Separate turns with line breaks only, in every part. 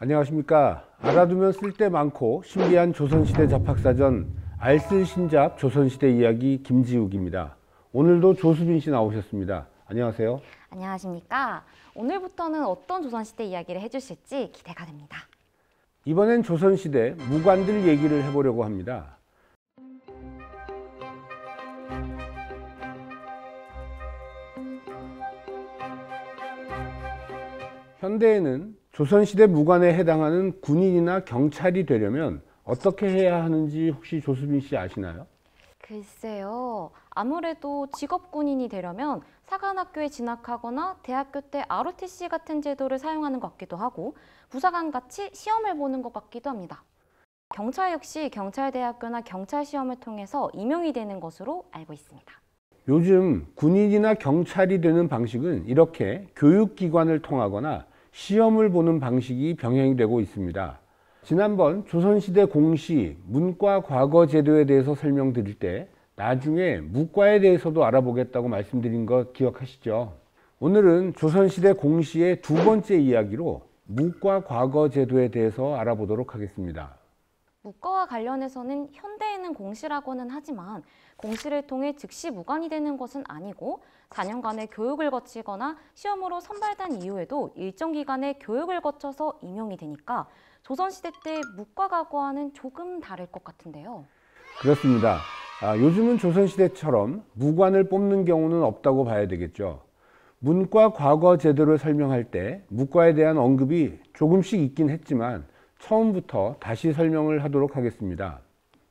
안녕하십니까. 알아두면 쓸 데 많고 신비한 조선시대 잡학사전 알쓸신잡 조선시대 이야기 김지욱입니다. 오늘도 조수빈 씨 나오셨습니다. 안녕하세요.
안녕하십니까. 오늘부터는 어떤 조선시대 이야기를 해주실지 기대가 됩니다.
이번엔 조선시대 무관들 얘기를 해보려고 합니다. 현대에는 조선시대 무관에 해당하는 군인이나 경찰이 되려면 어떻게 해야 하는지 혹시 조수빈 씨 아시나요?
글쎄요. 아무래도 직업군인이 되려면 사관학교에 진학하거나 대학교 때 ROTC 같은 제도를 사용하는 것 같기도 하고 부사관같이 시험을 보는 것 같기도 합니다. 경찰 역시 경찰대학교나 경찰시험을 통해서 임용이 되는 것으로 알고 있습니다.
요즘 군인이나 경찰이 되는 방식은 이렇게 교육기관을 통하거나 시험을 보는 방식이 병행이 되고 있습니다. 지난번 조선시대 공시, 문과 과거 제도에 대해서 설명드릴 때 나중에 무과에 대해서도 알아보겠다고 말씀드린 거 기억하시죠? 오늘은 조선시대 공시의 두 번째 이야기로 무과 과거 제도에 대해서 알아보도록 하겠습니다.
무과와 관련해서는 현대에는 공시라고는 하지만 공시를 통해 즉시 무관이 되는 것은 아니고 4년간의 교육을 거치거나 시험으로 선발된 이후에도 일정 기간의 교육을 거쳐서 임용이 되니까 조선시대 때 무과과거와는 조금 다를 것 같은데요.
그렇습니다. 요즘은 조선시대처럼 무관을 뽑는 경우는 없다고 봐야 되겠죠. 문과 과거 제도를 설명할 때 무과에 대한 언급이 조금씩 있긴 했지만 처음부터 다시 설명을 하도록 하겠습니다.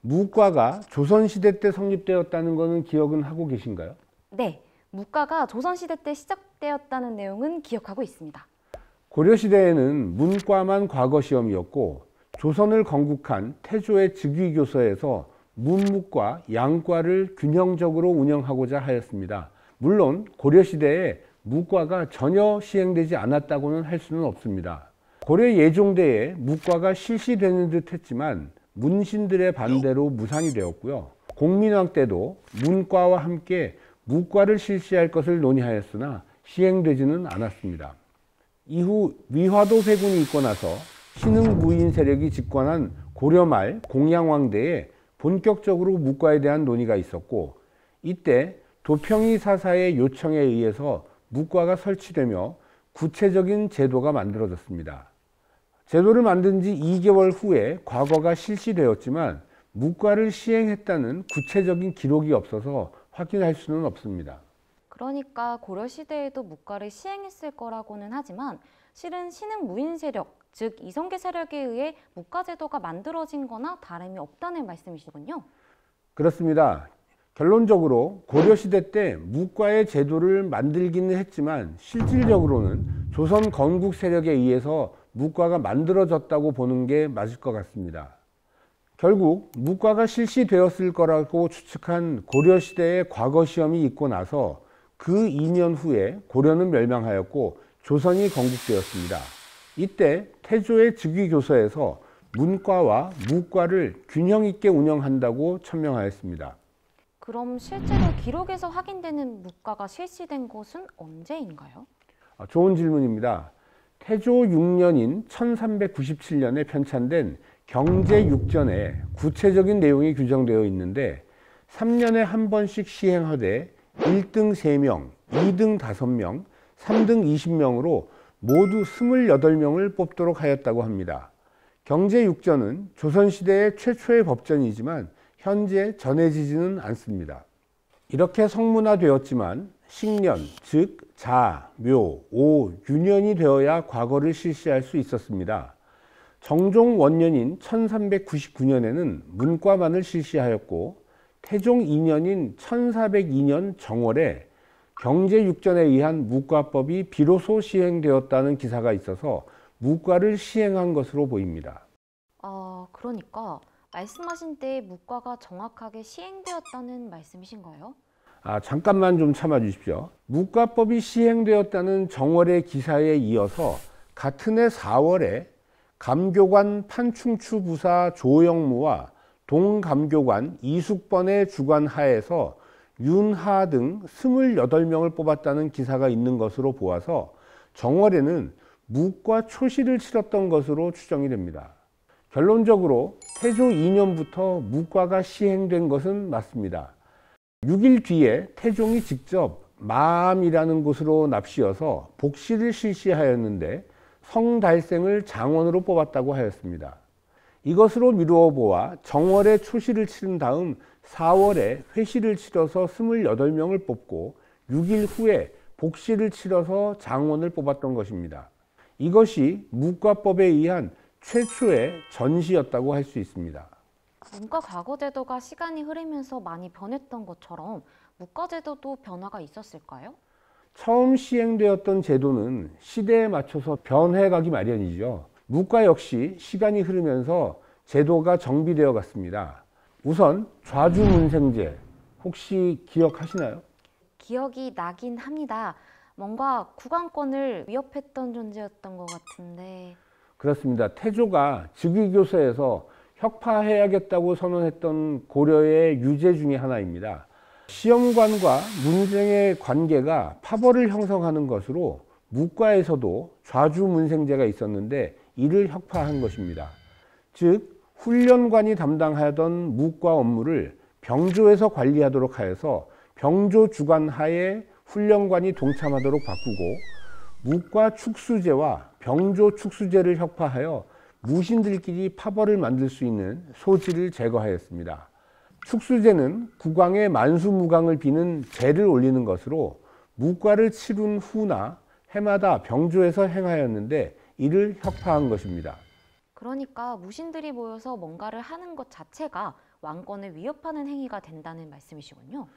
무과가 조선시대 때 성립되었다는 것은 기억은 하고 계신가요?
네, 무과가 조선시대 때 시작되었다는 내용은 기억하고 있습니다.
고려시대에는 문과만 과거 시험이었고 조선을 건국한 태조의 즉위교서에서 문무과, 양과를 균형적으로 운영하고자 하였습니다. 물론 고려시대에 무과가 전혀 시행되지 않았다고는 할 수는 없습니다. 고려 예종대에 무과가 실시되는 듯 했지만 문신들의 반대로 무산이 되었고요. 공민왕 때도 문과와 함께 무과를 실시할 것을 논의하였으나 시행되지는 않았습니다. 이후 위화도 세군이 있고 나서 신흥무인 세력이 집권한 고려 말 공양왕대에 본격적으로 무과에 대한 논의가 있었고 이때 도평이 사사의 요청에 의해서 무과가 설치되며 구체적인 제도가 만들어졌습니다. 제도를 만든 지 2개월 후에 과거가 실시되었지만 무과를 시행했다는 구체적인 기록이 없어서 확인할 수는 없습니다.
그러니까 고려시대에도 무과를 시행했을 거라고는 하지만 실은 신흥무인 세력, 즉 이성계 세력에 의해 무과 제도가 만들어진 거나 다름이 없다는 말씀이시군요.
그렇습니다. 결론적으로 고려시대 때 무과의 제도를 만들기는 했지만 실질적으로는 조선 건국 세력에 의해서 무과가 만들어졌다고 보는 게 맞을 것 같습니다. 결국 무과가 실시되었을 거라고 추측한 고려시대의 과거 시험이 있고 나서 그 2년 후에 고려는 멸망하였고 조선이 건국되었습니다. 이때 태조의 즉위교서에서 문과와 무과를 균형 있게 운영한다고 천명하였습니다.
그럼 실제로 기록에서 확인되는 무과가 실시된 것은 언제인가요?
좋은 질문입니다. 태조 6년인 1397년에 편찬된 경제육전에 구체적인 내용이 규정되어 있는데 3년에 한 번씩 시행하되 1등 3명, 2등 5명, 3등 20명으로 모두 28명을 뽑도록 하였다고 합니다. 경제육전은 조선시대의 최초의 법전이지만 현재 전해지지는 않습니다. 이렇게 성문화되었지만 식년, 즉 자, 묘, 오, 유년이 되어야 과거를 실시할 수 있었습니다. 정종 원년인 1399년에는 문과만을 실시하였고 태종 2년인 1402년 정월에 경제육전에 의한 무과법이 비로소 시행되었다는 기사가 있어서 무과를 시행한 것으로 보입니다.
그러니까 말씀하신 때에 무과가 정확하게 시행되었다는 말씀이신가요?
잠깐만 좀 참아 주십시오. 무과법이 시행되었다는 정월의 기사에 이어서 같은 해 4월에 감교관 판충추 부사 조영무와 동감교관 이숙번의 주관 하에서 윤하 등 28명을 뽑았다는 기사가 있는 것으로 보아서 정월에는 묵과 초시를 치렀던 것으로 추정이 됩니다. 결론적으로 태조 2년부터 묵과가 시행된 것은 맞습니다. 6일 뒤에 태종이 직접 마암이라는 곳으로 납시어서 복시를 실시하였는데 성달생을 장원으로 뽑았다고 하였습니다. 이것으로 미루어 보아 정월에 초시를 치른 다음 4월에 회시를 치러서 28명을 뽑고 6일 후에 복시를 치러서 장원을 뽑았던 것입니다. 이것이 묵과법에 의한 최초의 전시였다고 할 수 있습니다.
문과 과거제도가 시간이 흐르면서 많이 변했던 것처럼 묵과제도도 변화가 있었을까요?
처음 시행되었던 제도는 시대에 맞춰서 변해가기 마련이죠. 묵과 역시 시간이 흐르면서 제도가 정비되어 갔습니다. 우선 좌주문생제 혹시 기억하시나요?
기억이 나긴 합니다. 뭔가 국왕권을 위협했던 존재였던 것 같은데.
그렇습니다. 태조가 즉위교서에서 혁파해야겠다고 선언했던 고려의 유제 중의 하나입니다. 시험관과 문생의 관계가 파벌을 형성하는 것으로 묵과에서도 좌주문생제가 있었는데 이를 혁파한 것입니다. 즉 훈련관이 담당하던 묵과 업무를 병조에서 관리하도록 하여서 병조 주관 하에 훈련관이 동참하도록 바꾸고 묵과 축수제와 병조 축수제를 혁파하여 무신들끼리 파벌을 만들 수 있는 소지를 제거하였습니다. 축수제는 국왕의 만수무강을 비는 제를 올리는 것으로 묵과를 치룬 후나 해마다 병조에서 행하였는데 이를 혁파한 것입니다.
그러니까 무신들이 모여서 뭔가를 하는 것 자체가 왕권을 위협하는 행위가 된다는 말씀이시군요.